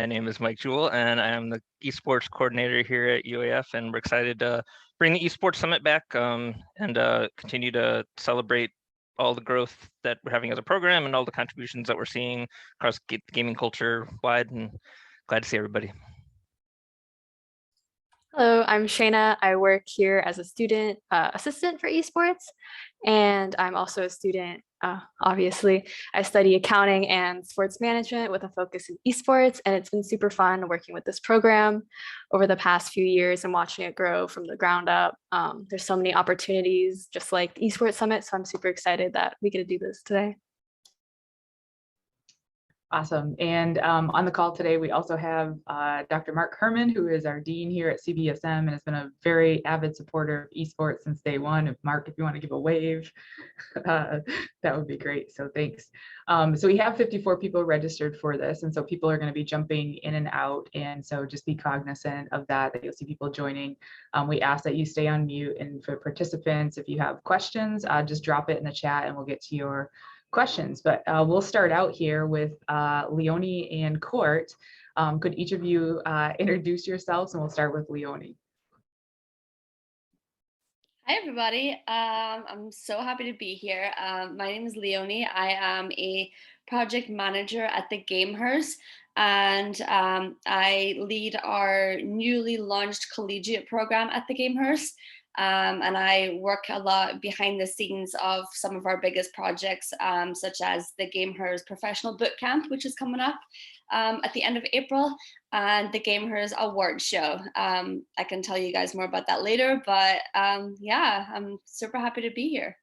My name is Mike Jewell, and I am the esports coordinator here at UAF, and we're excited to bring the Esports Summit back and continue to celebrate all the growth that we're having as a program and all the contributions that we're seeing across gaming culture wide, and glad to see everybody. Hello, I'm Shayna. I work here as a student assistant for esports, and I'm also a student, obviously. I study accounting and sports management with a focus in esports, and it's been super fun working with this program over the past few years and watching it grow from the ground up. There's so many opportunities, just like the Esports Summit, so I'm super excited that we get to do this today. Awesome. And on the call today, we also have Dr. Mark Herman, who is our dean here at CBSM and has been a very avid supporter of esports since day one. If Mark, if you want to give a wave, that would be great. So thanks. So we have 54 people registered for this. And so people are going to be jumping in and out. And so just be cognizant of that you'll see people joining. We ask that you stay on mute. And for participants, if you have questions, just drop it in the chat and we'll get to your questions. But we'll start out here with Leone and Court. Could each of you introduce yourselves, and we'll start with Leonie. Hi, everybody. I'm so happy to be here. My name is Leonie. I am a project manager at the GameHERS, and I lead our newly launched collegiate program at the GameHERS. And I work a lot behind the scenes of some of our biggest projects, such as the GameHERS Professional Bootcamp, which is coming up at the end of April, and the GameHERS Award Show. I can tell you guys more about that later, but yeah, I'm super happy to be here.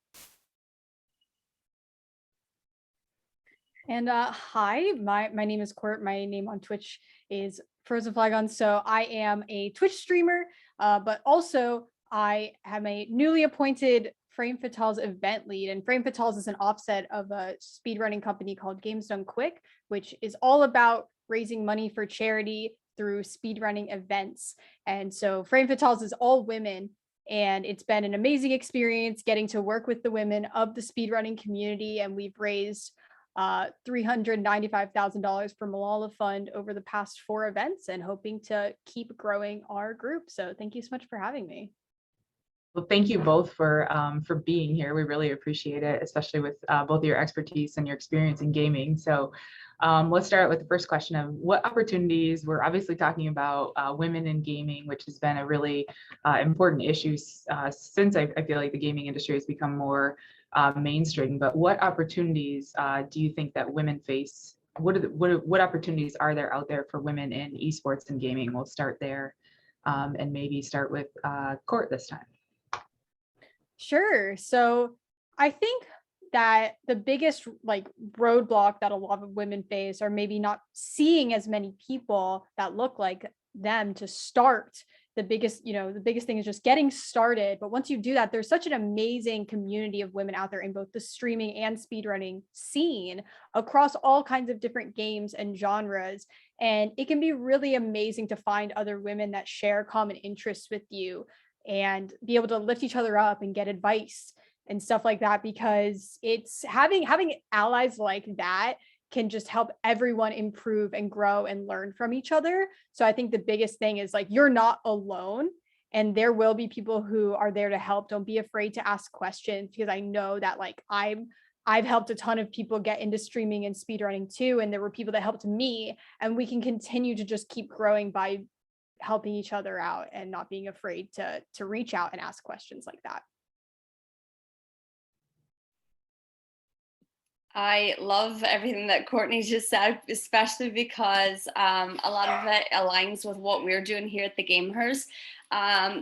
And hi, my name is Court. My name on Twitch is FrozenFlygone. So I am a Twitch streamer, but also I am a newly appointed Frame Fatales event lead, and Frame Fatales is an offset of a speedrunning company called Games Done Quick, which is all about raising money for charity through speedrunning events. And so Frame Fatales is all women, and it's been an amazing experience getting to work with the women of the speedrunning community, and we've raised $395,000 for Malala Fund over the past 4 events and hoping to keep growing our group. So thank you so much for having me. Well, thank you both for being here. We really appreciate it, especially with both your expertise and your experience in gaming. So let's start with the first question of what opportunities. We're obviously talking about women in gaming, which has been a really important issue since I feel like the gaming industry has become more mainstream. But what opportunities do you think that women face? What opportunities are there out there for women in esports and gaming? We'll start there and maybe start with Court this time. Sure. So I think that the biggest roadblock that a lot of women face are maybe not seeing as many people that look like them to start. The biggest thing is just getting started. But once you do that, there's such an amazing community of women out there in both the streaming and speedrunning scene across all kinds of different games and genres. And it can be really amazing to find other women that share common interests with you and be able to lift each other up and get advice and stuff like that, because it's having allies like that can just help everyone improve and grow and learn from each other. So I think the biggest thing is you're not alone, and there will be people who are there to help. Don't be afraid to ask questions, because I know that I've helped a ton of people get into streaming and speedrunning too, and there were people that helped me, and we can continue to just keep growing by helping each other out and not being afraid to reach out and ask questions like that. I love everything that Courtney just said, especially because a lot of it aligns with what we're doing here at the GameHERS.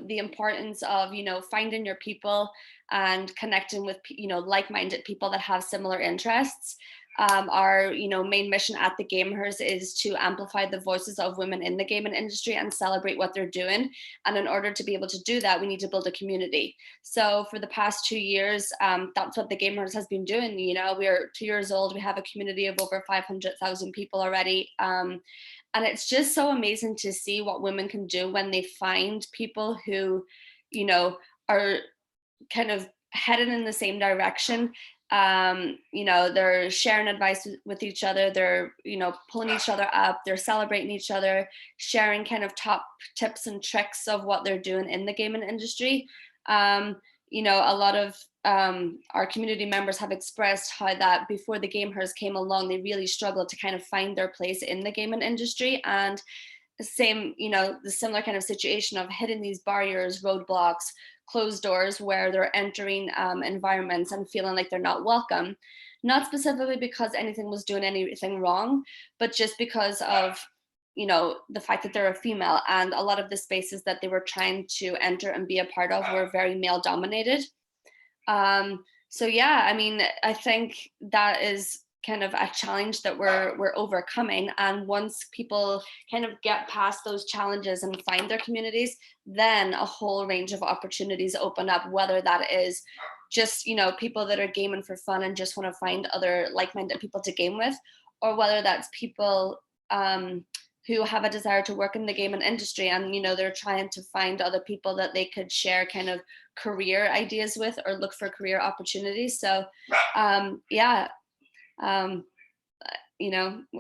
The importance of, finding your people and connecting with, like-minded people that have similar interests. Our main mission at the GameHERS is to amplify the voices of women in the gaming industry and celebrate what they're doing. And in order to be able to do that, we need to build a community. So for the past 2 years, that's what the GameHERS has been doing. We're 2 years old. We have a community of over 500,000 people already. And it's just so amazing to see what women can do when they find people who, are kind of headed in the same direction. They're sharing advice with each other. They're, pulling each other up. They're celebrating each other, sharing kind of top tips and tricks of what they're doing in the gaming industry. A lot of our community members have expressed how that before the GameHERS came along, they really struggled to kind of find their place in the gaming industry. And the similar kind of situation of hitting these barriers, roadblocks, closed doors where they're entering environments and feeling like they're not welcome, not specifically because anything was doing anything wrong, but just because of the fact that they're a female, and a lot of the spaces that they were trying to enter and be a part of were very male dominated. So yeah, I mean, I think that is kind of a challenge that we're overcoming. And once people kind of get past those challenges and find their communities, then a whole range of opportunities open up, whether that is just, people that are gaming for fun and just want to find other like-minded people to game with, or whether that's people who have a desire to work in the gaming industry and, they're trying to find other people that they could share kind of career ideas with or look for career opportunities. So I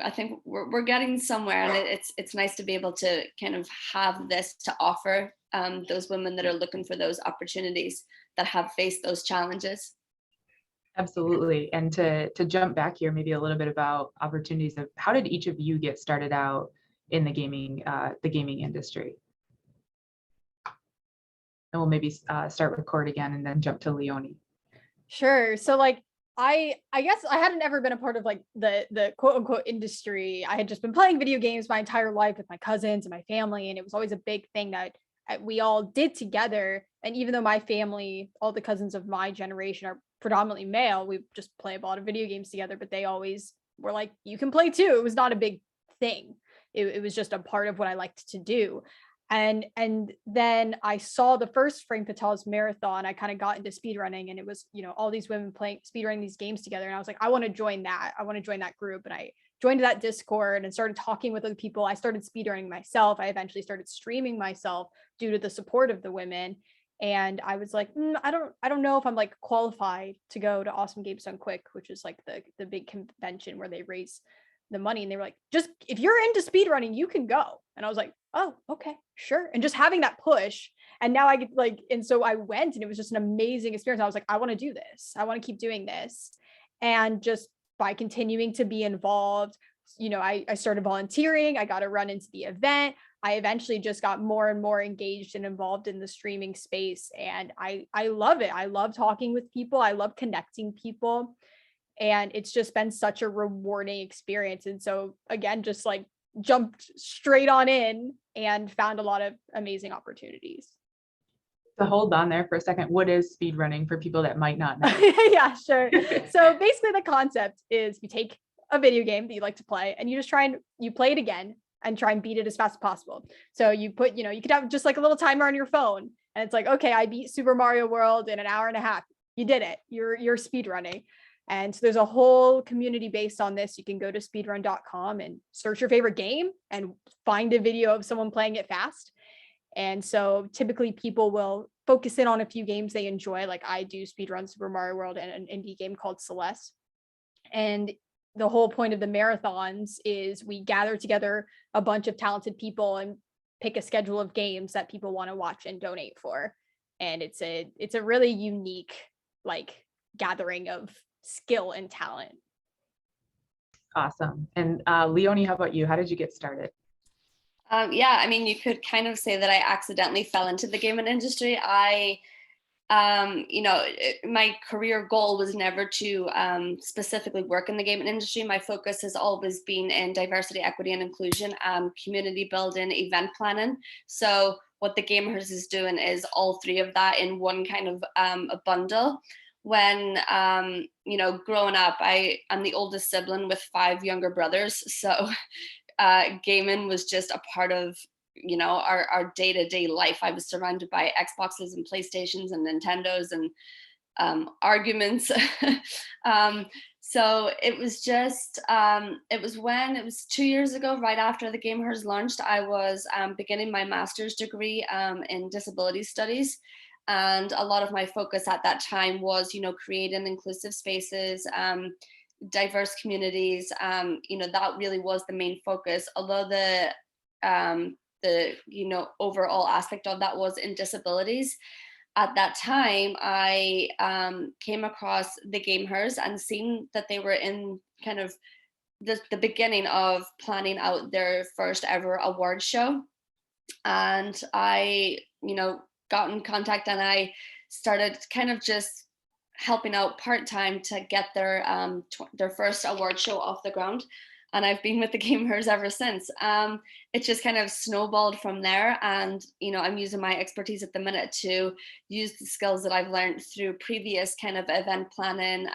think we're getting somewhere, and it's nice to be able to kind of have this to offer those women that are looking for those opportunities, that have faced those challenges. Absolutely. And to jump back here, maybe a little bit about opportunities of how did each of you get started out in the gaming industry? And we'll maybe start with Court again and then jump to Leonie. Sure. So I guess I hadn't ever been a part of the quote unquote industry. I had just been playing video games my entire life with my cousins and my family. And it was always a big thing that we all did together. And even though my family, all the cousins of my generation are predominantly male, we just play a lot of video games together, but they always were like, you can play too. It was not a big thing. It was just a part of what I liked to do. And then I saw the first Frank Patel's marathon. I kind of got into speedrunning, and it was, all these women playing speedrunning these games together. And I was like, I want to join that. I want to join that group. And I joined that Discord and started talking with other people. I started speedrunning myself. I eventually started streaming myself due to the support of the women. And I was like, I don't know if I'm qualified to go to Awesome Games Done Quick, which is the big convention where they raise the money. And they were like, just if you're into speedrunning, you can go. And I was like, oh, okay, sure. And just having that push. And now I get and so I went, and it was just an amazing experience. I was like, I want to do this. I want to keep doing this. And just by continuing to be involved, I started volunteering. I got to run into the event. I eventually just got more and more engaged and involved in the streaming space. And I love it. I love talking with people. I love connecting people. And it's just been such a rewarding experience. And so again, just jumped straight on in and found a lot of amazing opportunities. So hold on there for a second. What is speedrunning for people that might not know? Yeah, sure. So basically the concept is you take a video game that you like to play, and you just you play it again and try and beat it as fast as possible. So you put, you could have just a little timer on your phone, and it's like, okay, I beat Super Mario World in an hour and a half. You did it. You're speedrunning. And so there's a whole community based on this. You can go to speedrun.com and search your favorite game and find a video of someone playing it fast. And so typically people will focus in on a few games they enjoy. Like I do speedrun Super Mario World and an indie game called Celeste. And the whole point of the marathons is we gather together a bunch of talented people and pick a schedule of games that people want to watch and donate for. And it's a really unique gathering of skill and talent. Awesome. And Leonie, how about you? How did you get started? Yeah, I mean, you could kind of say that I accidentally fell into the gaming industry. My career goal was never to specifically work in the gaming industry. My focus has always been in diversity, equity, and inclusion, community building, event planning. So what the GameHERS is doing is all three of that in one kind of a bundle. When, growing up, I'm the oldest sibling with 5 younger brothers. So gaming was just a part of, our day-to-day life. I was surrounded by Xboxes and PlayStations and Nintendos and arguments. So it was just, it was 2 years ago, right after the GameHERS launched, I was beginning my master's degree in disability studies. And a lot of my focus at that time was, you know, creating inclusive spaces, diverse communities. You know, that really was the main focus, although the you know, overall aspect of that was in disabilities. At that time, I came across the GameHERS and seen that they were in kind of the beginning of planning out their first ever award show. And I, you know, got in contact and I started kind of just helping out part-time to get their first award show off the ground. And I've been with the GameHERS ever since. It just kind of snowballed from there. And, you know, I'm using my expertise at the minute to use the skills that I've learned through previous kind of event planning.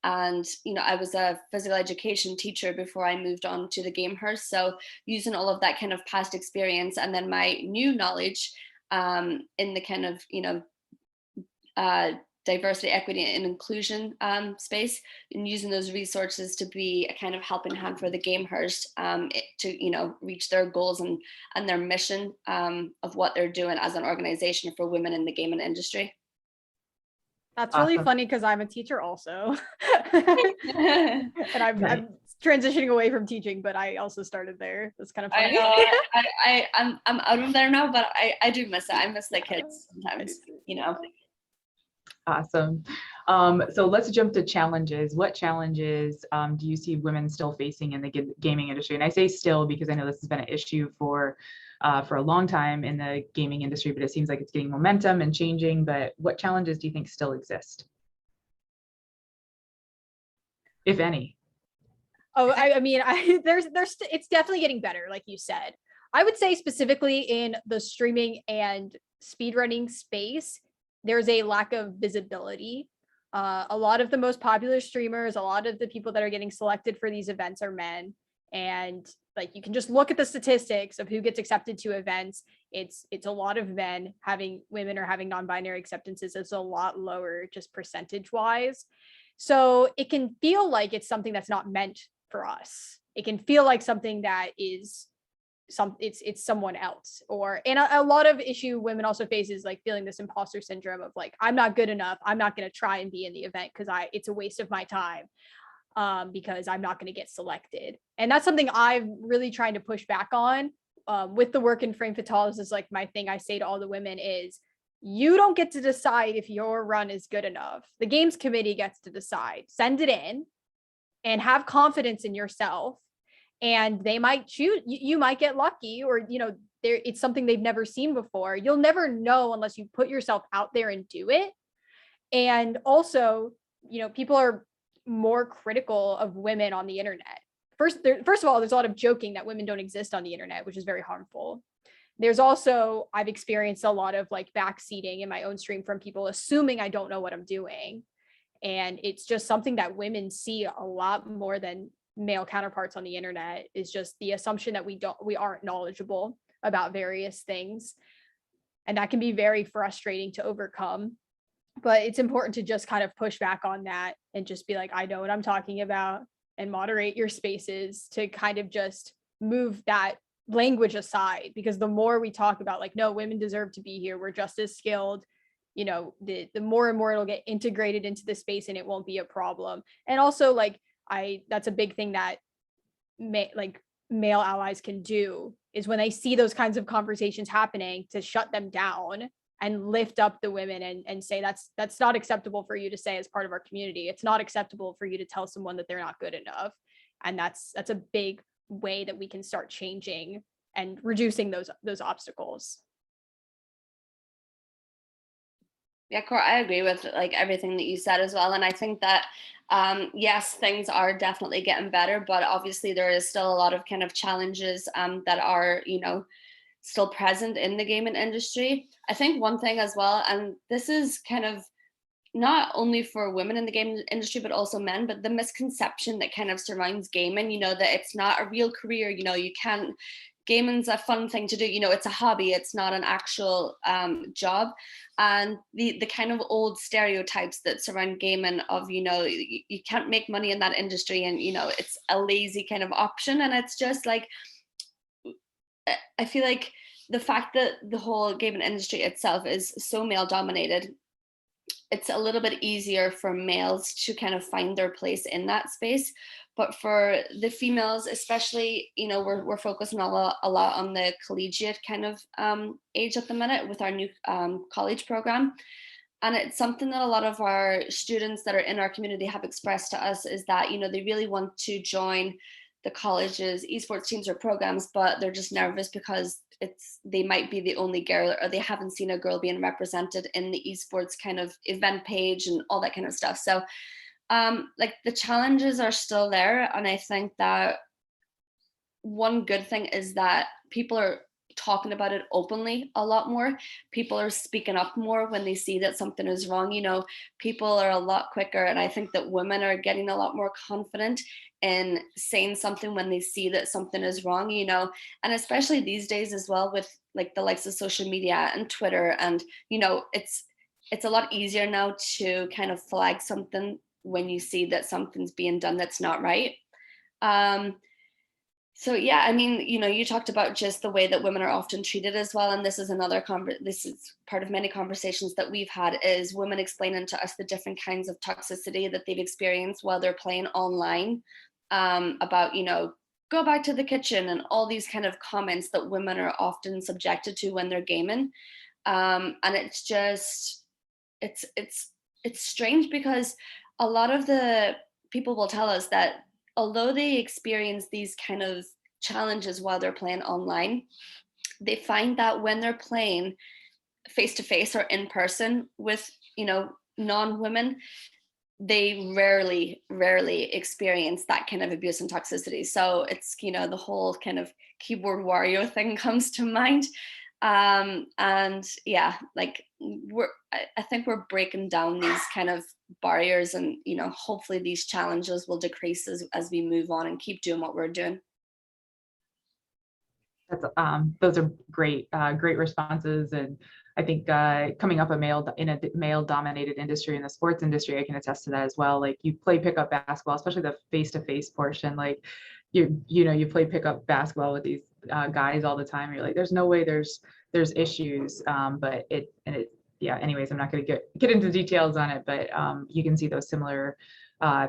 And, you know, I was a physical education teacher before I moved on to the GameHERS. So using all of that kind of past experience and then my new knowledge in the kind of, you know, diversity, equity, and inclusion space, and using those resources to be a kind of helping hand for the GameHERS to, you know, reach their goals and their mission of what they're doing as an organization for women in the gaming industry. That's really Awesome. funny because I'm a teacher also. And I'm transitioning away from teaching, but I also started there. That's kind of I funny. know I'm out of there now, but I do miss it. I miss the kids sometimes, you know. Awesome. So let's jump to challenges. What challenges do you see women still facing in the gaming industry? And I say still because I know this has been an issue for a long time in the gaming industry, but it seems like it's getting momentum and changing. But what challenges do you think still exist, if any? Oh, I mean, it's definitely getting better, like you said. I would say specifically in the streaming and speedrunning space, there's a lack of visibility. A lot of the most popular streamers, a lot of the people that are getting selected for these events are men. And like, you can just look at the statistics of who gets accepted to events. It's a lot of men. Having women or having non-binary acceptances is a lot lower, just percentage wise. So it can feel like it's something that's not meant for us. It can feel like something that is it's someone else. And a lot of issue women also face is like feeling this imposter syndrome of like, I'm not good enough, I'm not going to try and be in the event because it's a waste of my time, because I'm not going to get selected. And that's something I'm really trying to push back on with the work in frame fatalities. Is like, my thing I say to all the women is, you don't get to decide if your run is good enough. The games committee gets to decide. Send it in and have confidence in yourself. And they might choose, you might get lucky, or, you know, it's something they've never seen before. You'll never know unless you put yourself out there and do it. And also, you know, people are more critical of women on the internet. First of all, there's a lot of joking that women don't exist on the internet, which is very harmful. There's also, I've experienced a lot of like backseating in my own stream from people assuming I don't know what I'm doing. And it's just something that women see a lot more than male counterparts on the internet, is just the assumption that we aren't knowledgeable about various things. And that can be very frustrating to overcome. But it's important to just kind of push back on that and just be like, I know what I'm talking about, and moderate your spaces to kind of just move that language aside. Because the more we talk about like, no, women deserve to be here, we're just as skilled, you know, the more and more it'll get integrated into the space and it won't be a problem. And also like, that's a big thing that male allies can do, is when they see those kinds of conversations happening, to shut them down and lift up the women and say, that's not acceptable for you to say as part of our community. It's not acceptable for you to tell someone that they're not good enough. And that's a big way that we can start changing and reducing those obstacles. Yeah, Court, I agree with like everything that you said as well. And I think that, yes, things are definitely getting better, but obviously there is still a lot of kind of challenges that are, you know, still present in the gaming industry. I think one thing as well, and this is kind of not only for women in the gaming industry, but also men, but the misconception that kind of surrounds gaming, you know, that it's not a real career, you know, you can't, gaming's a fun thing to do, you know, it's a hobby, it's not an actual job. And the kind of old stereotypes that surround gaming of, you know, you can't make money in that industry, and, you know, it's a lazy kind of option. And it's just like, I feel like the fact that the whole gaming industry itself is so male dominated, it's a little bit easier for males to kind of find their place in that space. But for the females, especially, you know, we're focusing a lot on the collegiate kind of age at the minute with our new college program. And it's something that a lot of our students that are in our community have expressed to us, is that, you know, they really want to join the college's esports teams or programs, but they're just nervous because they might be the only girl, or they haven't seen a girl being represented in the esports kind of event page and all that kind of stuff. So like the challenges are still there. And I think that one good thing is that people are talking about it openly a lot more. People are speaking up more when they see that something is wrong. You know, people are a lot quicker, and I think that women are getting a lot more confident in saying something when they see that something is wrong, you know, and especially these days as well with like the likes of social media and Twitter, and you know, it's a lot easier now to kind of flag something when you see that something's being done that's not right. So yeah, I mean, you know, you talked about just the way that women are often treated as well, and this is this is part of many conversations that we've had, is women explaining to us the different kinds of toxicity that they've experienced while they're playing online, about, you know, go back to the kitchen and all these kind of comments that women are often subjected to when they're gaming, and it's just it's strange because a lot of the people will tell us that although they experience these kind of challenges while they're playing online, they find that when they're playing face to face or in person with, you know, non-women, they rarely experience that kind of abuse and toxicity. So it's, you know, the whole kind of keyboard warrior thing comes to mind. And yeah, like I think we're breaking down these kind of barriers, and you know, hopefully these challenges will decrease as we move on and keep doing what we're doing. That's those are great responses. And I think coming up in a male dominated industry, in the sports industry, I can attest to that as well. Like you play pickup basketball, especially the face-to-face portion, like you know, you play pickup basketball with these guys all the time. You're like, there's no way there's issues, but yeah, anyways, I'm not going to get into details on it, but you can see those similar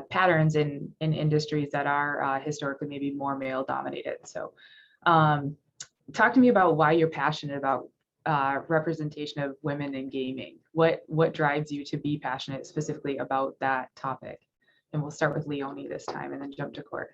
patterns in industries that are historically maybe more male dominated. So talk to me about why you're passionate about representation of women in gaming. What drives you to be passionate specifically about that topic? And we'll start with Leonie this time and then jump to Court.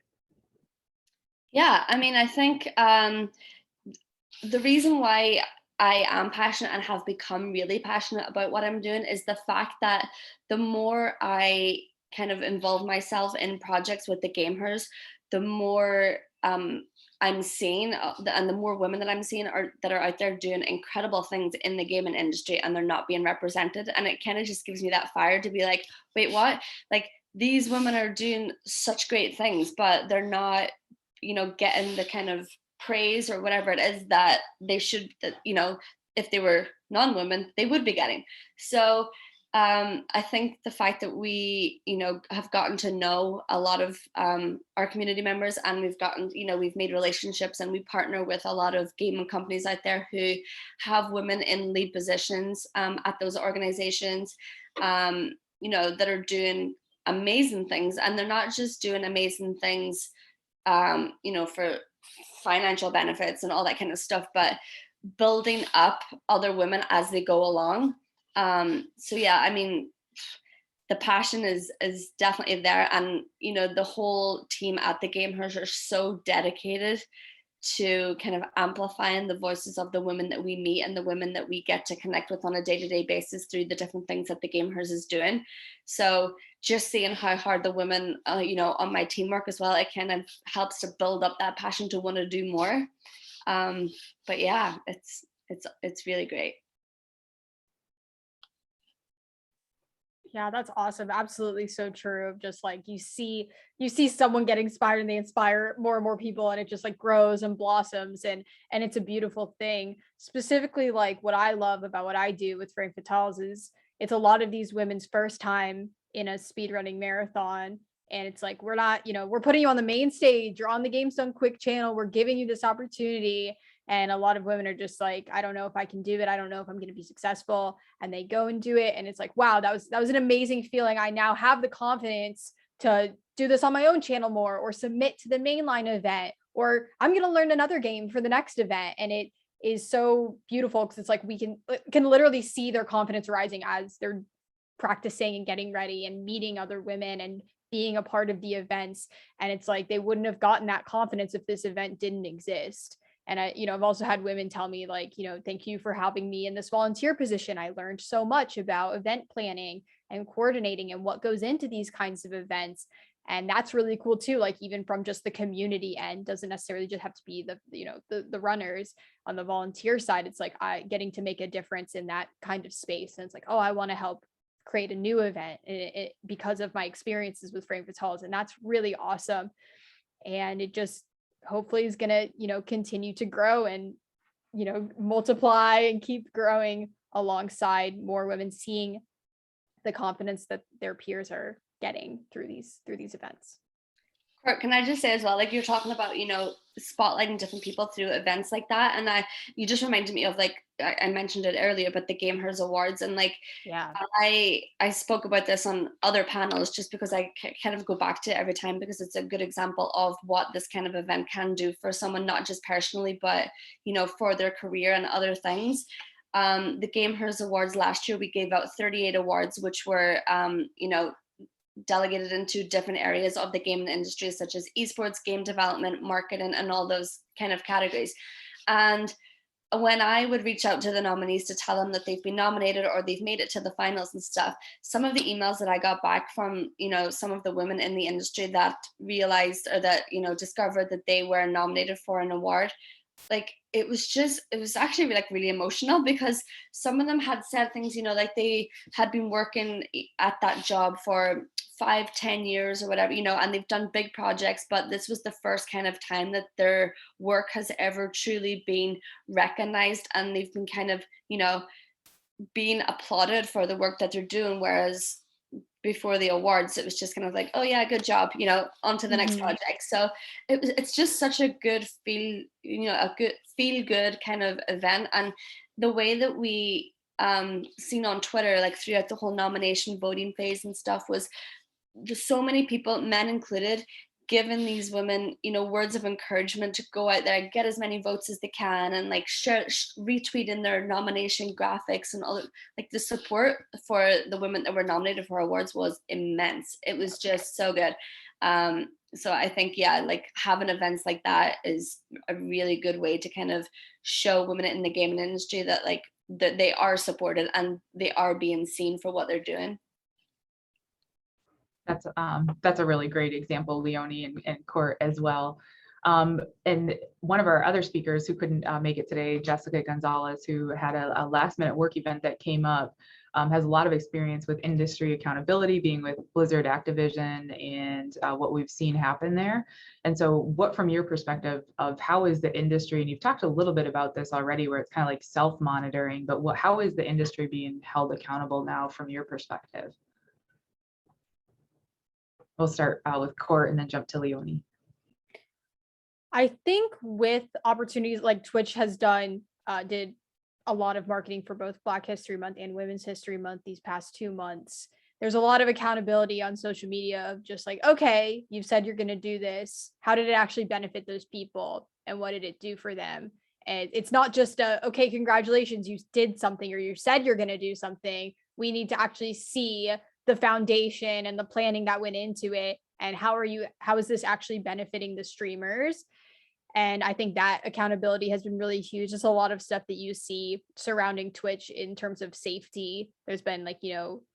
Yeah, I mean, I think the reason why I am passionate and have become really passionate about what I'm doing is the fact that the more I kind of involve myself in projects with the GameHERS, the more I'm seeing, and the more women that I'm seeing that are out there doing incredible things in the gaming industry, and they're not being represented. And it kind of just gives me that fire to be like, wait, what? Like these women are doing such great things, but they're not, you know, getting the kind of praise or whatever it is that they should, that, you know, if they were non-women, they would be getting. So I think the fact that we, you know, have gotten to know a lot of our community members, and we've gotten, you know, we've made relationships, and we partner with a lot of gaming companies out there who have women in lead positions at those organizations, you know, that are doing amazing things. And they're not just doing amazing things, you know, for financial benefits and all that kind of stuff, but building up other women as they go along. So yeah, I mean, the passion is definitely there, and you know, the whole team at the GameHERS are so dedicated to kind of amplifying the voices of the women that we meet and the women that we get to connect with on a day-to-day basis through the different things that the GameHERS is doing. So just seeing how hard the women, you know, on my team work as well, it kind of helps to build up that passion to want to do more. But yeah, it's really great. Yeah, that's awesome. Absolutely so true. Just like you see someone get inspired and they inspire more and more people, and it just like grows and blossoms, and it's a beautiful thing. Specifically, like what I love about what I do with Frank Fatales is it's a lot of these women's first time in a speedrunning marathon. And it's like, we're not, we're putting you on the main stage, you're on the Games Done Quick channel, we're giving you this opportunity. And a lot of women are just like, I don't know if I can do it, I don't know if I'm going to be successful, and they go and do it, and it's like, wow, that was an amazing feeling. I now have the confidence to do this on my own channel more, or submit to the mainline event, or I'm going to learn another game for the next event. And it is so beautiful, because it's like we can literally see their confidence rising as they're practicing and getting ready and meeting other women and being a part of the events. And it's like, they wouldn't have gotten that confidence if this event didn't exist. And I've also had women tell me like, thank you for having me in this volunteer position. I learned so much about event planning and coordinating and what goes into these kinds of events. And that's really cool too. Like, even from just the community end, doesn't necessarily just have to be the runners. On the volunteer side, it's like getting to make a difference in that kind of space. And it's like, oh, I want to help create a new event because of my experiences with Frankfurt Halls. And that's really awesome. And it just hopefully is going to, continue to grow and, multiply and keep growing alongside more women seeing the confidence that their peers are getting through these events. Court, can I just say as well, like you're talking about, spotlighting different people through events like that. And you just reminded me of, like, I mentioned it earlier, but the GameHERS Awards. And like, yeah, I spoke about this on other panels just because I kind of go back to it every time, because it's a good example of what this kind of event can do for someone, not just personally, but, for their career and other things. The GameHERS Awards last year, we gave out 38 awards, which were, delegated into different areas of the gaming industry, such as esports, game development, marketing, and all those kind of categories. And when I would reach out to the nominees to tell them that they've been nominated or they've made it to the finals and stuff, some of the emails that I got back from, some of the women in the industry that realized, or that, discovered that they were nominated for an award, like, it was actually like really emotional, because some of them had said things, like they had been working at that job for 5-10 years or whatever, and they've done big projects, but this was the first kind of time that their work has ever truly been recognized, and they've been kind of, being applauded for the work that they're doing. Whereas before the awards, it was just kind of like, oh yeah, good job, on to the next project. So it's just such a good feel good kind of event. And the way that we seen on Twitter, like throughout the whole nomination voting phase and stuff, was just so many people, men included, giving these women, words of encouragement to go out there, get as many votes as they can, and like share, retweeting their nomination graphics and all. Like, the support for the women that were nominated for awards was immense. It was just so good. So I think, yeah, like having events like that is a really good way to kind of show women in the gaming industry that, like, that they are supported and they are being seen for what they're doing. That's a really great example, Leonie and Court as well. And one of our other speakers who couldn't make it today, Jessica Gonzalez, who had a last minute work event that came up, has a lot of experience with industry accountability, being with Blizzard, Activision, and what we've seen happen there. And so what, from your perspective of how is the industry, and you've talked a little bit about this already, where it's kind of like self-monitoring, but how is the industry being held accountable now from your perspective? We'll start with Court and then jump to Leonie. I think with opportunities like Twitch has did a lot of marketing for both Black History Month and Women's History Month these past 2 months. There's a lot of accountability on social media of just like, okay, you've said you're going to do this. How did it actually benefit those people? And what did it do for them? And it's not just okay, congratulations, you did something, or you said you're going to do something. We need to actually see the foundation and the planning that went into it, and how is this actually benefiting the streamers? And I think that accountability has been really huge. There's a lot of stuff that you see surrounding Twitch in terms of safety. There's been, like,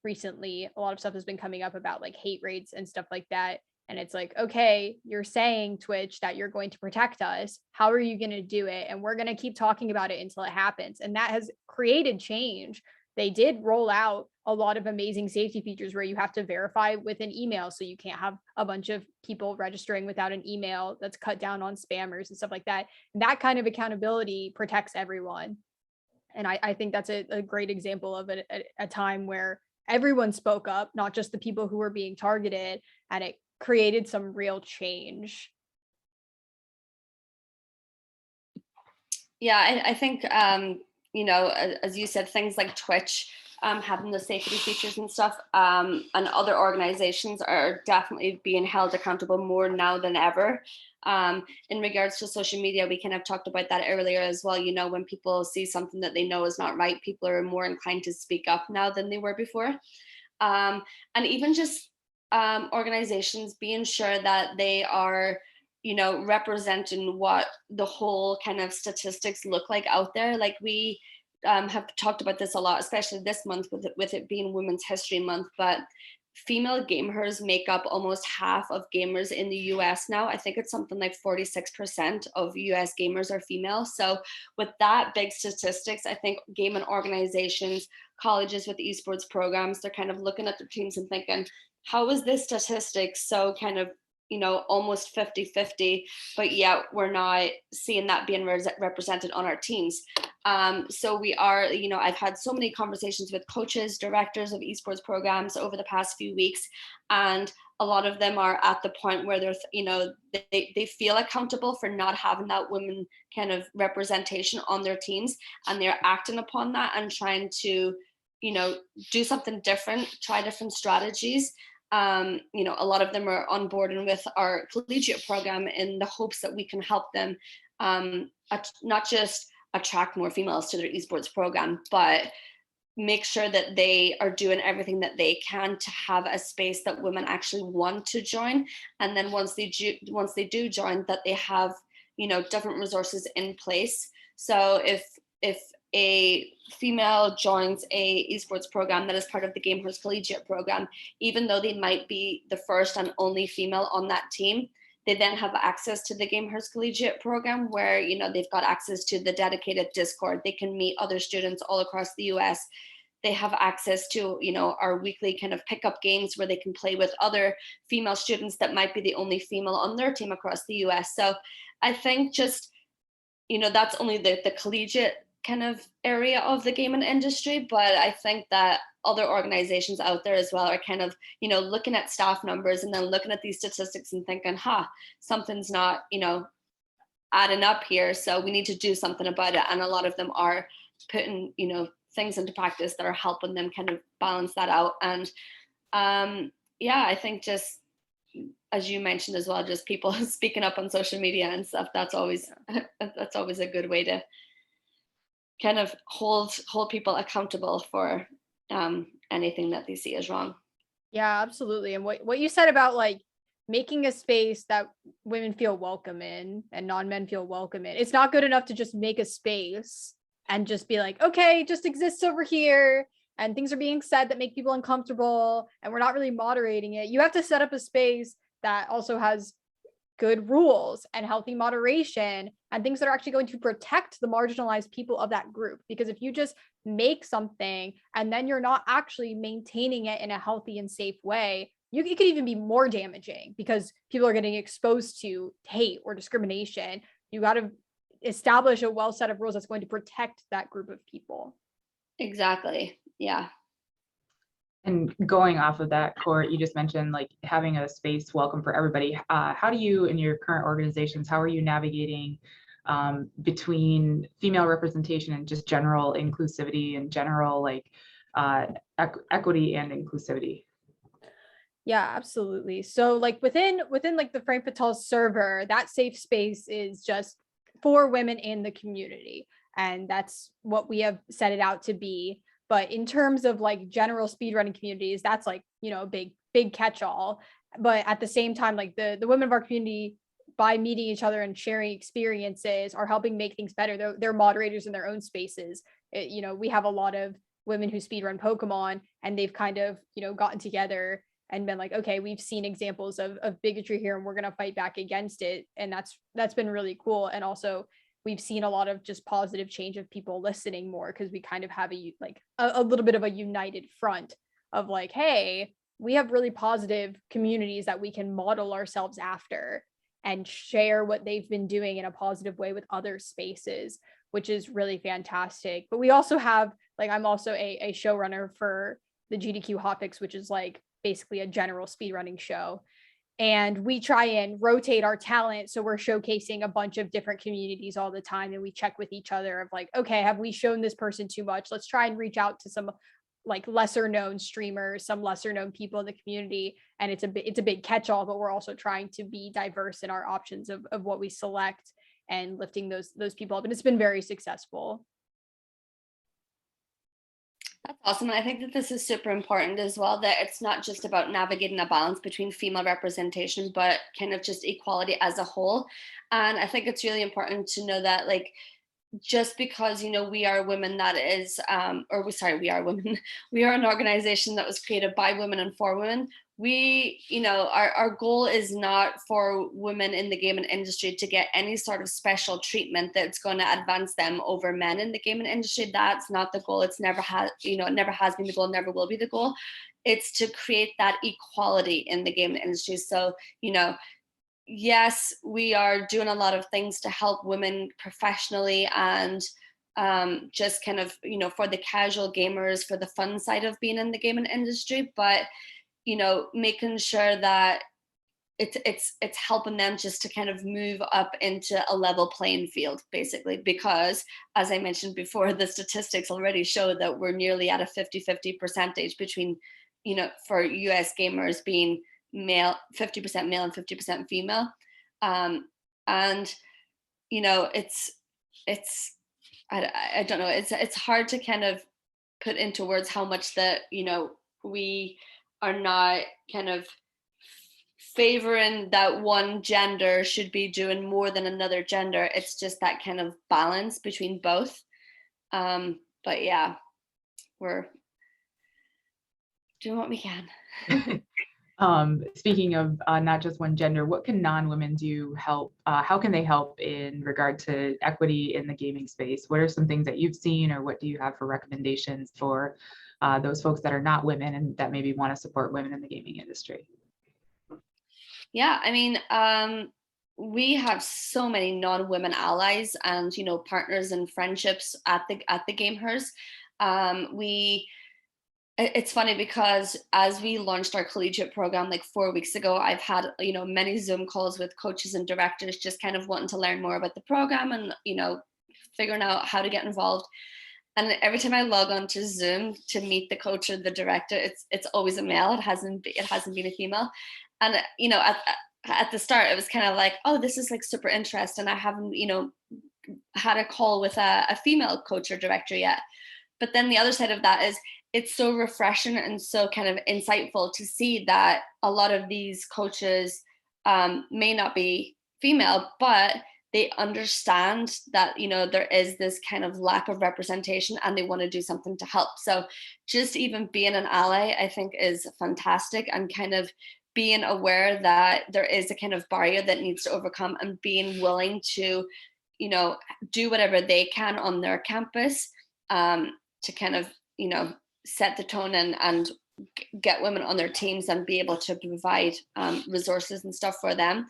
recently a lot of stuff has been coming up about like hate rates and stuff like that. And it's like, okay, you're saying, Twitch, that you're going to protect us. How are you going to do it? And we're going to keep talking about it until it happens. And that has created change. They did roll out a lot of amazing safety features where you have to verify with an email. So you can't have a bunch of people registering without an email. That's cut down on spammers and stuff like that. And that kind of accountability protects everyone. And I think that's a great example of a time where everyone spoke up, not just the people who were being targeted, and it created some real change. Yeah, I think, you know, as you said, things like Twitch, having the safety features and stuff, and other organizations are definitely being held accountable more now than ever. In regards to social media, we kind of talked about that earlier as well. You know, when people see something that they know is not right, people are more inclined to speak up now than they were before. And even just organizations being sure that they are, you know, representing what the whole kind of statistics look like out there. Like we have talked about this a lot, especially this month with it being Women's History Month, but female GameHERS make up almost half of gamers in the US now. I think it's something like 46% of US gamers are female. So with that big statistics, I think gaming organizations, colleges with esports programs, they're kind of looking at their teams and thinking, how is this statistic so kind of, you know, almost 50-50, but yet we're not seeing that being represented on our teams. So we are, you know, I've had so many conversations with coaches, directors of esports programs over the past few weeks, and a lot of them are at the point where they're, you know, they feel accountable for not having that women kind of representation on their teams, and they're acting upon that and trying to, you know, do something different, try different strategies. You know, a lot of them are on board and with our collegiate program in the hopes that we can help them not just attract more females to their esports program, but make sure that they are doing everything that they can to have a space that women actually want to join. And then once they do join, that they have, you know, different resources in place. So if a female joins a esports program that is part of the GameHERS collegiate program, even though they might be the first and only female on that team, they then have access to the GameHERS collegiate program where, you know, they've got access to the dedicated Discord. They can meet other students all across the US. They have access to, you know, our weekly kind of pickup games where they can play with other female students that might be the only female on their team across the US. So I think just, you know, that's only the collegiate kind of area of the gaming industry, but I think that other organizations out there as well are kind of, you know, looking at staff numbers and then looking at these statistics and thinking, something's not, you know, adding up here, so we need to do something about it. And a lot of them are putting, you know, things into practice that are helping them kind of balance that out. And yeah, I think just, as you mentioned as well, just people speaking up on social media and stuff, that's always a good way to kind of hold people accountable for anything that they see as wrong. Yeah, absolutely. And what you said about like making a space that women feel welcome in and non-men feel welcome in. It's not good enough to just make a space and just be like, okay, just exists over here and things are being said that make people uncomfortable and we're not really moderating it. You have to set up a space that also has good rules and healthy moderation and things that are actually going to protect the marginalized people of that group. Because if you just make something and then you're not actually maintaining it in a healthy and safe way, it could even be more damaging because people are getting exposed to hate or discrimination. You got to establish a well set of rules that's going to protect that group of people. Exactly. Yeah. And going off of that, Court, you just mentioned like having a space welcome for everybody. How do you, in your current organizations, how are you navigating between female representation and just general inclusivity and general like equity and inclusivity? Yeah, absolutely. So like within like the Frank Patel server, that safe space is just for women in the community. And that's what we have set it out to be. But in terms of like general speedrunning communities, that's like, you know, a big catch-all. But at the same time, like the women of our community, by meeting each other and sharing experiences, are helping make things better. They're moderators in their own spaces. You know, we have a lot of women who speedrun Pokemon, and they've kind of, you know, gotten together and been like, okay, we've seen examples of bigotry here and we're going to fight back against it. And that's been really cool. And also we've seen a lot of just positive change of people listening more because we kind of have a little bit of a united front of like, hey, we have really positive communities that we can model ourselves after and share what they've been doing in a positive way with other spaces, which is really fantastic. But we also have, like, I'm also a showrunner for the GDQ Hotfix, which is like basically a general speedrunning show. And we try and rotate our talent. So we're showcasing a bunch of different communities all the time. And we check with each other of like, okay, have we shown this person too much? Let's try and reach out to some like lesser known streamers, some lesser known people in the community. And it's a big catch all, but we're also trying to be diverse in our options of what we select and lifting those people up. And it's been very successful. That's awesome. And I think that this is super important as well, that it's not just about navigating a balance between female representation, but kind of just equality as a whole. And I think it's really important to know that, like, just because, you know, we are women, that is, we are women, we are an organization that was created by women and for women. We, you know, our goal is not for women in the gaming industry to get any sort of special treatment that's going to advance them over men in the gaming industry. That's not the goal. It's never has, you know, it never has been the goal, never will be the goal. It's to create that equality in the gaming industry. So, you know, yes, we are doing a lot of things to help women professionally and just kind of, you know, for the casual gamers, for the fun side of being in the gaming industry, but, you know, making sure that it's helping them just to kind of move up into a level playing field, basically, because as I mentioned before, the statistics already show that we're nearly at a 50-50 percentage between, you know, for US gamers being male, 50% male and 50% female. And, you know, I don't know, it's hard to kind of put into words how much that, you know, we are not kind of favoring that one gender should be doing more than another gender. It's just that kind of balance between both. But yeah, we're doing what we can. Speaking of not just one gender, what can non-women do how can they help in regard to equity in the gaming space? What are some things that you've seen, or what do you have for recommendations for those folks that are not women and that maybe want to support women in the gaming industry? Yeah, I mean, we have so many non-women allies and, you know, partners and friendships at the GameHERS. It's funny because as we launched our collegiate program like 4 weeks ago, I've had, you know, many Zoom calls with coaches and directors just kind of wanting to learn more about the program and, you know, figuring out how to get involved. And every time I log on to Zoom to meet the coach or the director, it's always a male. It hasn't been a female. And, you know, at the start, it was kind of like, oh, this is like super interesting. I haven't, you know, had a call with a female coach or director yet. But then the other side of that is it's so refreshing and so kind of insightful to see that a lot of these coaches may not be female, but they understand that, you know, there is this kind of lack of representation and they want to do something to help. So just even being an ally, I think, is fantastic, and kind of being aware that there is a kind of barrier that needs to overcome and being willing to, you know, do whatever they can on their campus to kind of, you know, set the tone and get women on their teams and be able to provide resources and stuff for them.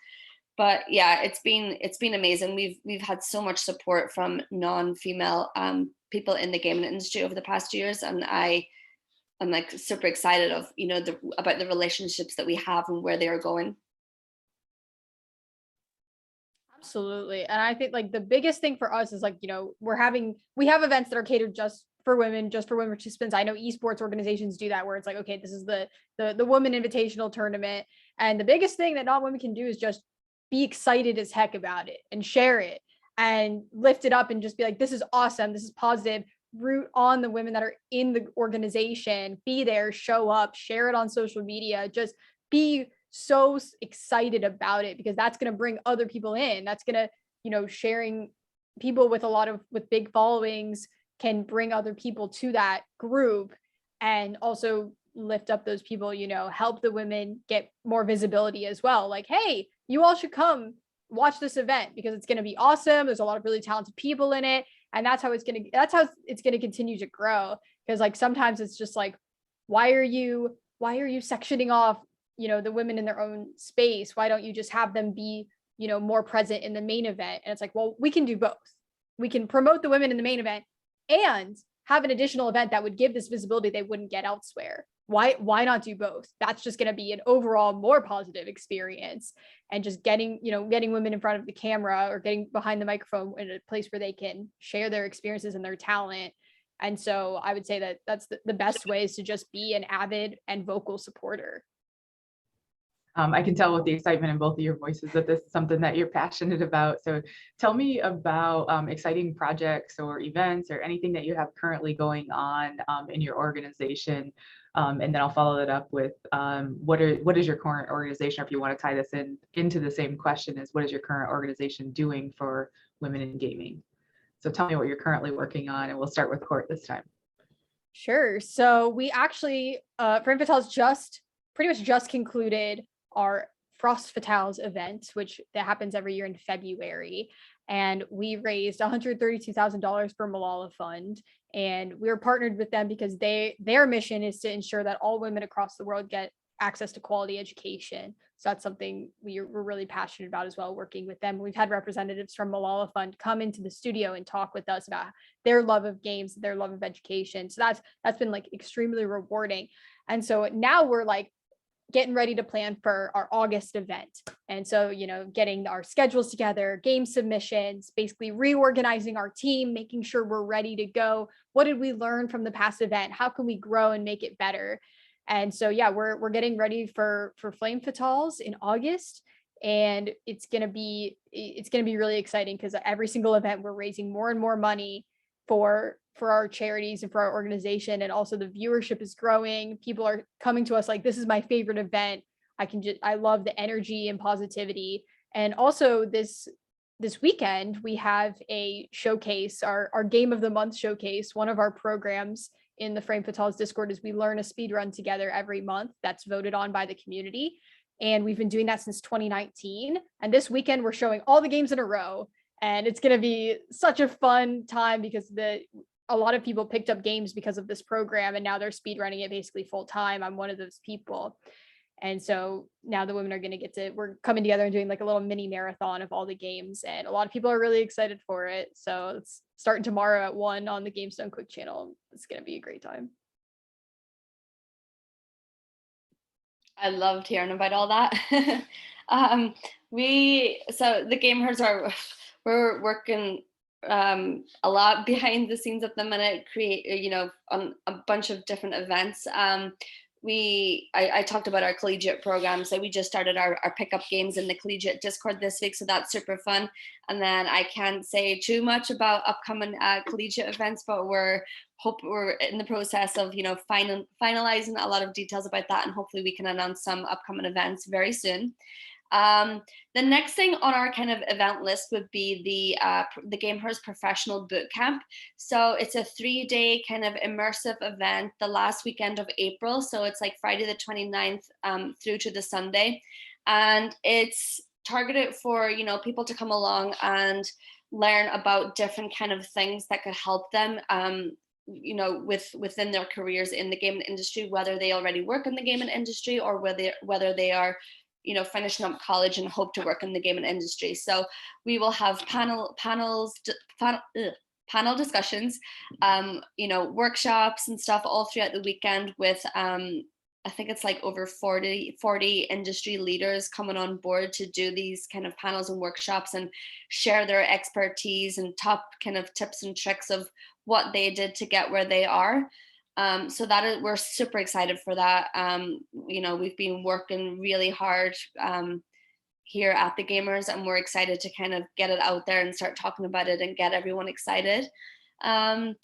But yeah, it's been amazing. We've had so much support from non-female people in the gaming industry over the past years, and I'm like super excited of, you know, about the relationships that we have and where they are going. Absolutely. And I think like the biggest thing for us is like, you know, we have events that are catered just for women participants. I know esports organizations do that, where it's like, okay, this is the woman invitational tournament. And the biggest thing that non-women can do is just be excited as heck about it and share it and lift it up and just be like, this is awesome. This is positive. Root on the women that are in the organization, be there, show up, share it on social media, just be so excited about it, because that's going to bring other people in. That's going to, you know, sharing people with big followings can bring other people to that group, and also lift up those people, you know, help the women get more visibility as well. Like, hey, you all should come watch this event because it's going to be awesome. There's a lot of really talented people in it. And that's how it's going to continue to grow. Because like, sometimes it's just like, why are you sectioning off, you know, the women in their own space? Why don't you just have them be, you know, more present in the main event? And it's like, well, we can do both. We can promote the women in the main event and have an additional event that would give this visibility they wouldn't get elsewhere. why not do both? That's just going to be an overall more positive experience. And just getting women in front of the camera or getting behind the microphone in a place where they can share their experiences and their talent. And so I would say that that's the best way is to just be an avid and vocal supporter. I can tell with the excitement in both of your voices that this is something that you're passionate about. So tell me about exciting projects or events or anything that you have currently going on in your organization. And then I'll follow it up with what is your current organization, or if you want to tie this into the same question, is what is your current organization doing for women in gaming? So tell me what you're currently working on, and we'll start with Court this time. Sure. So we actually, FrozenFlygone pretty much just concluded our Frost Fatales event, which that happens every year in February. And we raised $132,000 for Malala Fund. And we were partnered with them because their mission is to ensure that all women across the world get access to quality education. So that's something we're really passionate about as well, working with them. We've had representatives from Malala Fund come into the studio and talk with us about their love of games, their love of education. So that's been like extremely rewarding. And so now we're like getting ready to plan for our August event. And so, getting our schedules together, game submissions, basically reorganizing our team, making sure we're ready to go. What did we learn from the past event? How can we grow and make it better? And so, yeah, we're getting ready for Flame Fatales in August. And it's gonna be really exciting because every single event we're raising more and more money for our charities and for our organization. And also the viewership is growing. People are coming to us like, this is my favorite event. I love the energy and positivity. And also this weekend, we have a showcase, our Game of the Month showcase. One of our programs in the Frame Fatales Discord is we learn a speed run together every month that's voted on by the community. And we've been doing that since 2019. And this weekend, we're showing all the games in a row. And it's going to be such a fun time because a lot of people picked up games because of this program, and now they're speedrunning it basically full time. I'm one of those people. And so now the women are going to we're coming together and doing like a little mini marathon of all the games. And a lot of people are really excited for it. So it's starting tomorrow at 1 on the Games Done Quick channel. It's going to be a great time. I loved hearing about all that. So the GameHERS we're working a lot behind the scenes at the minute, on a bunch of different events. I talked about our collegiate program. So we just started our pickup games in the collegiate Discord this week. So that's super fun. And then I can't say too much about upcoming collegiate events, but we're in the process of, finalizing a lot of details about that. And hopefully we can announce some upcoming events very soon. The next thing on our kind of event list would be the GameHERS Professional Bootcamp. So it's a 3-day kind of immersive event the last weekend of April. So it's like Friday the 29th through to the Sunday. And it's targeted for, people to come along and learn about different kind of things that could help them within their careers in the gaming industry, whether they already work in the gaming industry or whether they are finishing up college and hope to work in the gaming industry. So we will have panel discussions, workshops and stuff all throughout the weekend with I think it's like over 40 industry leaders coming on board to do these kind of panels and workshops and share their expertise and top kind of tips and tricks of what they did to get where they are. So we're super excited for that. We've been working really hard here at the GameHERS, and we're excited to kind of get it out there and start talking about it and get everyone excited. Then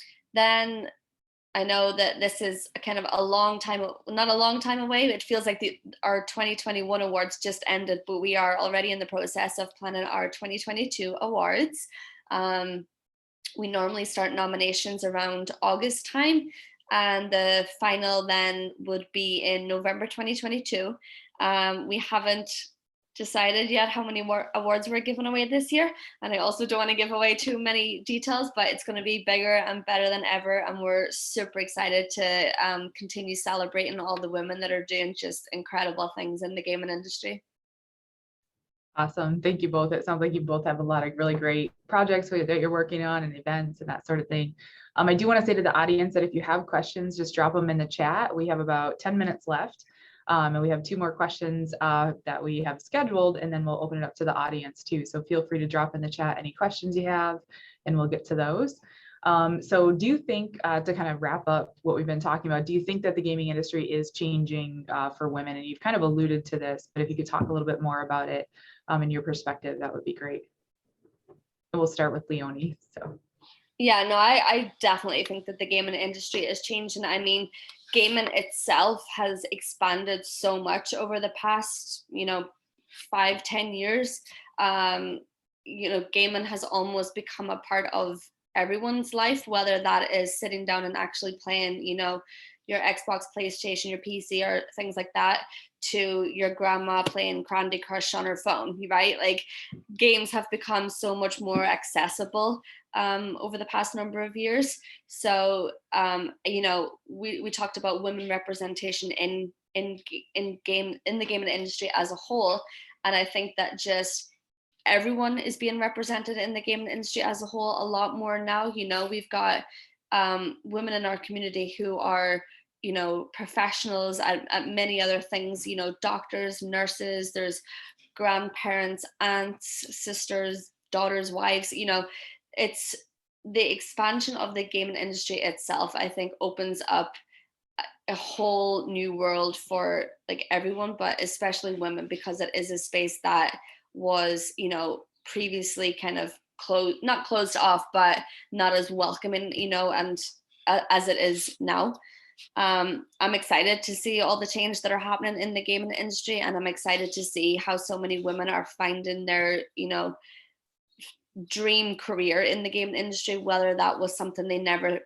I know that this is kind of not a long time away. It feels like our 2021 awards just ended, but we are already in the process of planning our 2022 awards. We normally start nominations around August time, and the final then would be in November 2022. We haven't decided yet how many more awards we're giving away this year, and I also don't want to give away too many details, but it's going to be bigger and better than ever, and we're super excited to continue celebrating all the women that are doing just incredible things in the gaming industry. Awesome. Thank you both. It sounds like you both have a lot of really great projects that you're working on and events and that sort of thing. I do want to say to the audience that if you have questions, just drop them in the chat. We have about 10 minutes left. And we have 2 more questions that we have scheduled, and then we'll open it up to the audience too. So feel free to drop in the chat any questions you have, and we'll get to those. So do you think, to kind of wrap up what we've been talking about, do you think that the gaming industry is changing for women? And you've kind of alluded to this, but if you could talk a little bit more about it in your perspective, that would be great. And we'll start with Leonie. So. Yeah, no, I definitely think that the gaming industry is changing. I mean, gaming itself has expanded so much over the past, 5-10 years. Gaming has almost become a part of everyone's life, whether that is sitting down and actually playing, your Xbox, PlayStation, your PC, or things like that, to your grandma playing Candy Crush on her phone, right? Like, games have become so much more accessible over the past number of years. So, we talked about women representation in the gaming industry as a whole, and I think that just everyone is being represented in the gaming industry as a whole a lot more now. We've got women in our community who are, professionals at many other things, doctors, nurses, there's grandparents, aunts, sisters, daughters, wives. It's the expansion of the gaming industry itself, I think, opens up a whole new world for like everyone, but especially women, because it is a space that was, previously kind of not closed off, but not as welcoming, and as it is now. I'm excited to see all the change that are happening in the gaming industry, and I'm excited to see how so many women are finding their, dream career in the gaming industry, whether that was something they never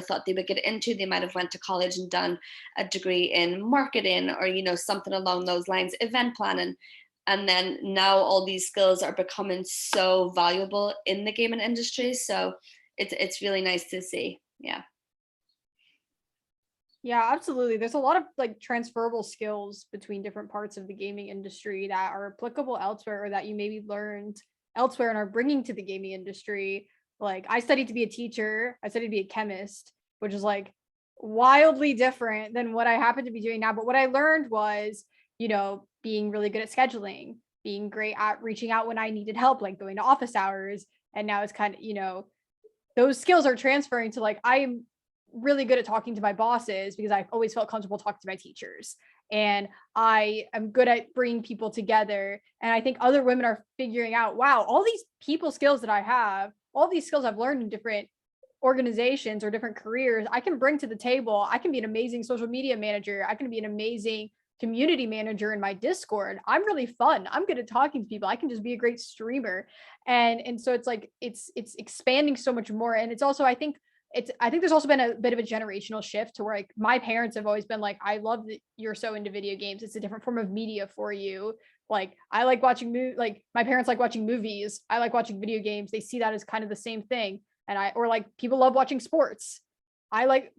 thought they would get into. They might have went to college and done a degree in marketing, or, something along those lines, event planning. And then now all these skills are becoming so valuable in the gaming industry. So it's really nice to see. Yeah. Yeah, absolutely. There's a lot of like transferable skills between different parts of the gaming industry that are applicable elsewhere, or that you maybe learned elsewhere and are bringing to the gaming industry. Like, I studied to be a teacher. I studied to be a chemist, which is like wildly different than what I happen to be doing now. But what I learned was, being really good at scheduling, being great at reaching out when I needed help, like going to office hours. And now it's kind of, those skills are transferring to, like, I'm really good at talking to my bosses because I've always felt comfortable talking to my teachers. And I am good at bringing people together. And I think other women are figuring out, wow, all these people skills that I have, all these skills I've learned in different organizations or different careers, I can bring to the table. I can be an amazing social media manager. I can be an amazing community manager in my Discord. I'm really fun. I'm good at talking to people. I can just be a great streamer. And so it's like, it's expanding so much more. And it's also, I think there's also been a bit of a generational shift to where, like, my parents have always been like, I love that you're so into video games. It's a different form of media for you. Like, I like watching my parents like watching movies. I like watching video games. They see that as kind of the same thing. Or like, people love watching sports. I like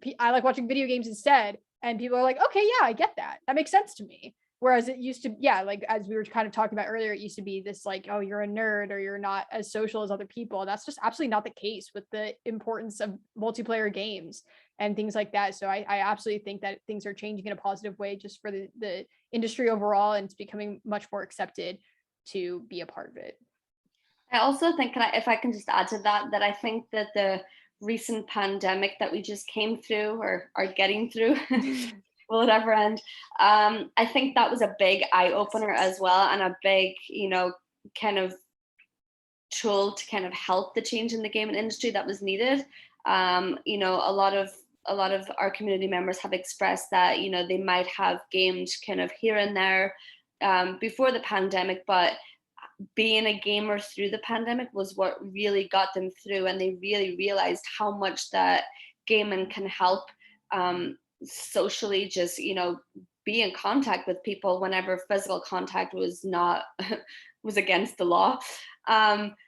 watching video games instead. And people are like, okay, yeah, I get that. That makes sense to me. Whereas it used to, yeah, like, as we were kind of talking about earlier, it used to be this like, oh, you're a nerd or you're not as social as other people. That's just absolutely not the case with the importance of multiplayer games and things like that. So I absolutely think that things are changing in a positive way just for the industry overall, and it's becoming much more accepted to be a part of it. I also think, if I can just add to that I think that the recent pandemic that we just came through or are getting through, will it ever end? I think that was a big eye opener as well, and a big, kind of tool to kind of help the change in the gaming industry that was needed. A lot of our community members have expressed that, they might have gamed kind of here and there before the pandemic, but being a gamer through the pandemic was what really got them through, and they really realized how much that gaming can help socially, just be in contact with people whenever physical contact was not was against the law.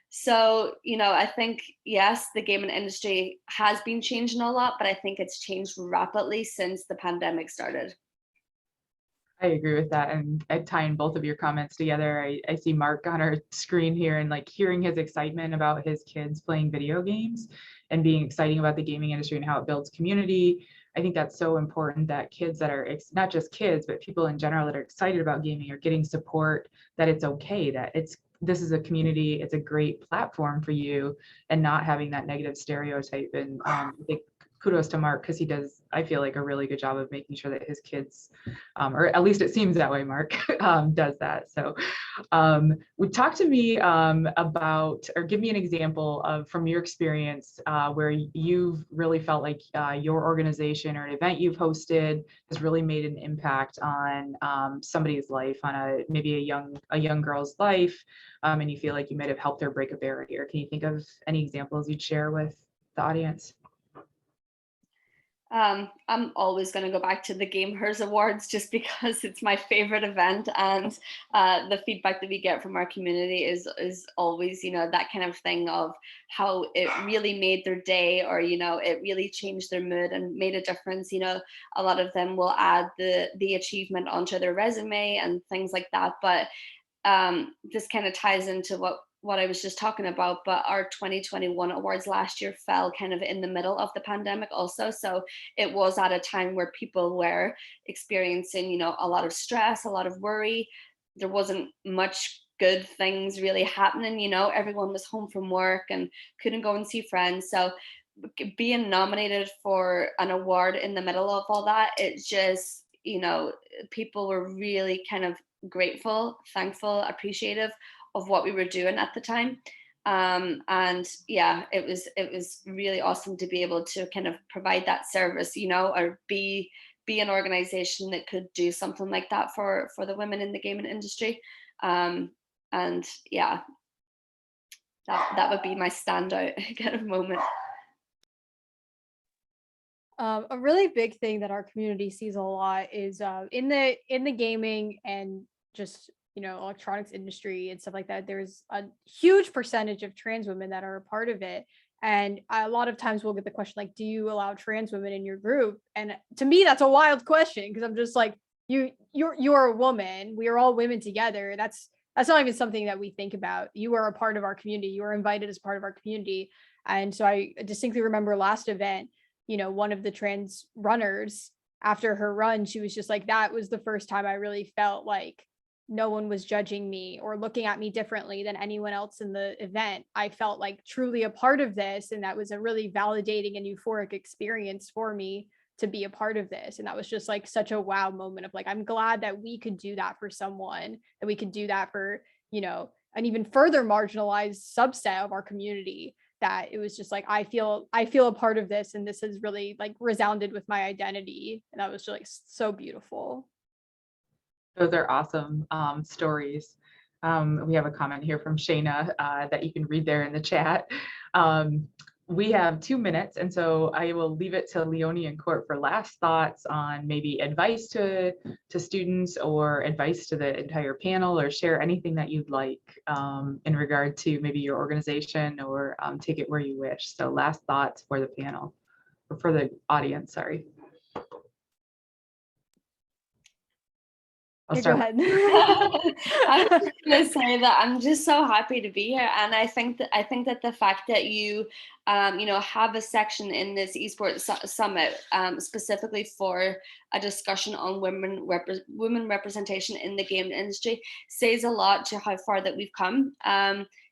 So I think, yes, the gaming industry has been changing a lot, but I think it's changed rapidly since the pandemic started. I agree with that. And tying both of your comments together, I see Mark on our screen here, and like hearing his excitement about his kids playing video games and being exciting about the gaming industry and how it builds community. I think that's so important that kids that are, not just kids, but people in general that are excited about gaming are getting support, that it's okay, that this is a community, it's a great platform for you, and not having that negative stereotype. And I think kudos to Mark, because he does, I feel like, a really good job of making sure that his kids, or at least it seems that way, Mark, does that. So would talk to me about, or give me an example of, from your experience, where you've really felt like your organization or an event you've hosted has really made an impact on somebody's life, on maybe a young girl's life, and you feel like you might have helped her break a barrier. Can you think of any examples you'd share with the audience? I'm always going to go back to the GameHERS Awards just because it's my favorite event, and the feedback that we get from our community is always, you know, that kind of thing of how it really made their day, or, you know, it really changed their mood and made a difference. You know, a lot of them will add the achievement onto their resume and things like that. But this kind of ties into what I was just talking about, but our 2021 awards last year fell kind of in the middle of the pandemic also. So it was at a time where people were experiencing, you know, a lot of stress, a lot of worry. There wasn't much good things really happening, you know, everyone was home from work and couldn't go and see friends. So being nominated for an award in the middle of all that, it just, you know, people were really kind of grateful, thankful, appreciative of what we were doing at the time. And yeah, it was really awesome to be able to kind of provide that service, you know, or be an organization that could do something like that for the women in the gaming industry. And yeah, that would be my standout kind of moment. A really big thing that our community sees a lot is in the gaming and just, you know, electronics industry and stuff like that, there's a huge percentage of trans women that are a part of it. And a lot of times we'll get the question like, do you allow trans women in your group? And to me, that's a wild question, because I'm just like, you're a woman. We are all women together. That's not even something that we think about. You are a part of our community. You are invited as part of our community. And so I distinctly remember last event, you know, one of the trans runners, after her run, she was just like, that was the first time I really felt like no one was judging me or looking at me differently than anyone else in the event. I felt like truly a part of this. And that was a really validating and euphoric experience for me to be a part of this. And that was just like such a wow moment of like, I'm glad that we could do that for someone, that we could do that for, you know, an even further marginalized subset of our community, that it was just like, I feel a part of this. And this has really like resounded with my identity. And that was just like so beautiful. Those are awesome stories. We have a comment here from Shayna that you can read there in the chat. We have 2 minutes, and so I will leave it to Leone and Court for last thoughts on maybe advice to students or advice to the entire panel, or share anything that you'd like in regard to maybe your organization, or take it where you wish. So last thoughts for the panel, or for the audience, sorry. I'll start. Go ahead. I'm just gonna say that I'm just so happy to be here, and I think that the fact that you you know, have a section in this esports summit specifically for a discussion on women representation in the game industry says a lot to how far that we've come.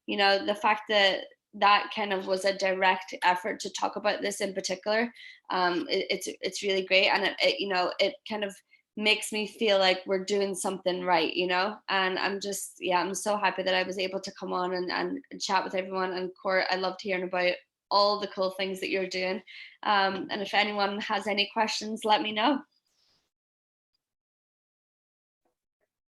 You know, the fact that kind of was a direct effort to talk about this in particular, it's really great, and it you know, it kind of makes me feel like we're doing something right, you know. And I'm just, yeah, I'm so happy that I was able to come on and chat with everyone. And Court, I loved hearing about all the cool things that you're doing. And if anyone has any questions, let me know.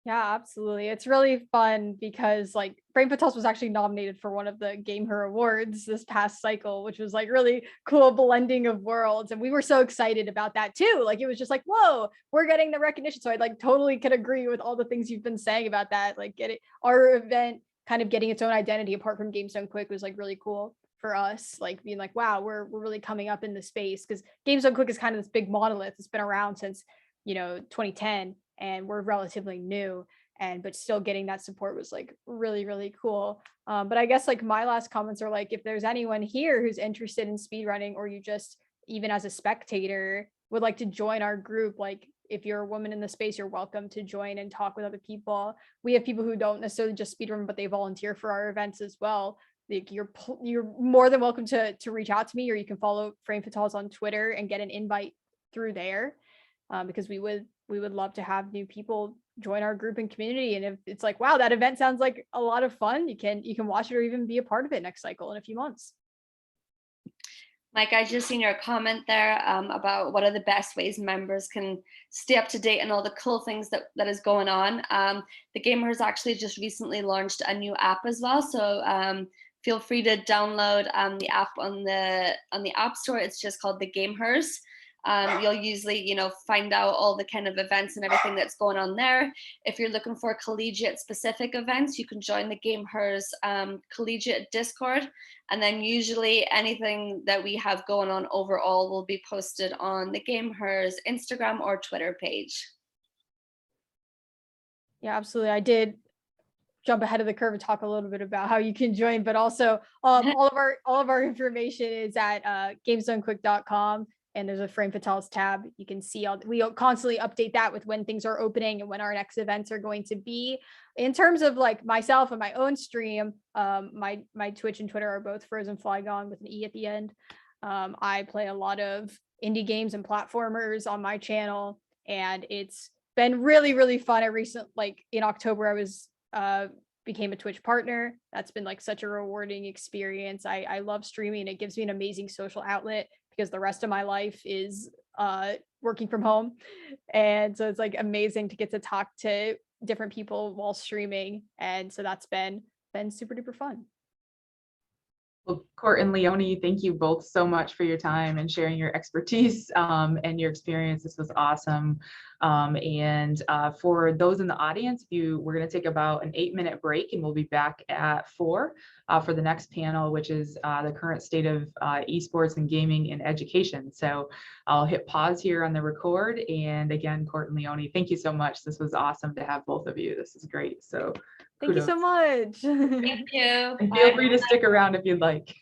Yeah, absolutely. It's really fun because like Brain Patels was actually nominated for one of the GameHERS awards this past cycle, which was like really cool blending of worlds. And we were so excited about that too. Like it was just like, whoa, we're getting the recognition. So I like totally could agree with all the things you've been saying about that. Like our event kind of getting its own identity apart from Games Done Quick was like really cool for us. Like being like, wow, we're really coming up in the space, because Games Done Quick is kind of this big monolith. It's been around since, you know, 2010. and we're relatively new, but still getting that support was like really, really cool. But I guess like my last comments are like, if there's anyone here who's interested in speedrunning, or you just, even as a spectator, would like to join our group, like if you're a woman in the space, you're welcome to join and talk with other people. We have people who don't necessarily just speedrun, but they volunteer for our events as well. Like you're more than welcome to reach out to me, or you can follow Frame Fatales on Twitter and get an invite through there, because we would love to have new people join our group and community. And if it's like, wow, that event sounds like a lot of fun, you can watch it or even be a part of it next cycle in a few months. Mike, I just seen your comment there about what are the best ways members can stay up to date and all the cool things that is going on. The GameHERS actually just recently launched a new app as well, so feel free to download the app on the App Store. It's just called the GameHERS. You'll usually, find out all the kind of events and everything that's going on there. If you're looking for collegiate specific events, you can join the GameHERS collegiate Discord. And then usually anything that we have going on overall will be posted on the GameHERS Instagram or Twitter page. Yeah, absolutely. I did jump ahead of the curve and talk a little bit about how you can join, but also all of our information is at gamezonequick.com. And there's a Frame Fatales tab. You can see we constantly update that with when things are opening and when our next events are going to be. In terms of like myself and my own stream, my Twitch and Twitter are both FrozenFlygone with an E at the end. I play a lot of indie games and platformers on my channel, and it's been really, really fun. In October, I was became a Twitch partner. That's been like such a rewarding experience. I love streaming. It gives me an amazing social outlet, because the rest of my life is working from home. And so it's like amazing to get to talk to different people while streaming. And so that's been super duper fun. Well, Court and Leonie, thank you both so much for your time and sharing your expertise and your experience. This was awesome. For those in the audience, we're going to take about an 8-minute break, and we'll be back at 4 for the next panel, which is the current state of esports and gaming in education. So I'll hit pause here on the record. And again, Court and Leonie, thank you so much. This was awesome to have both of you. This is great. So thank you so much. Thank you. And feel free to stick around if you'd like.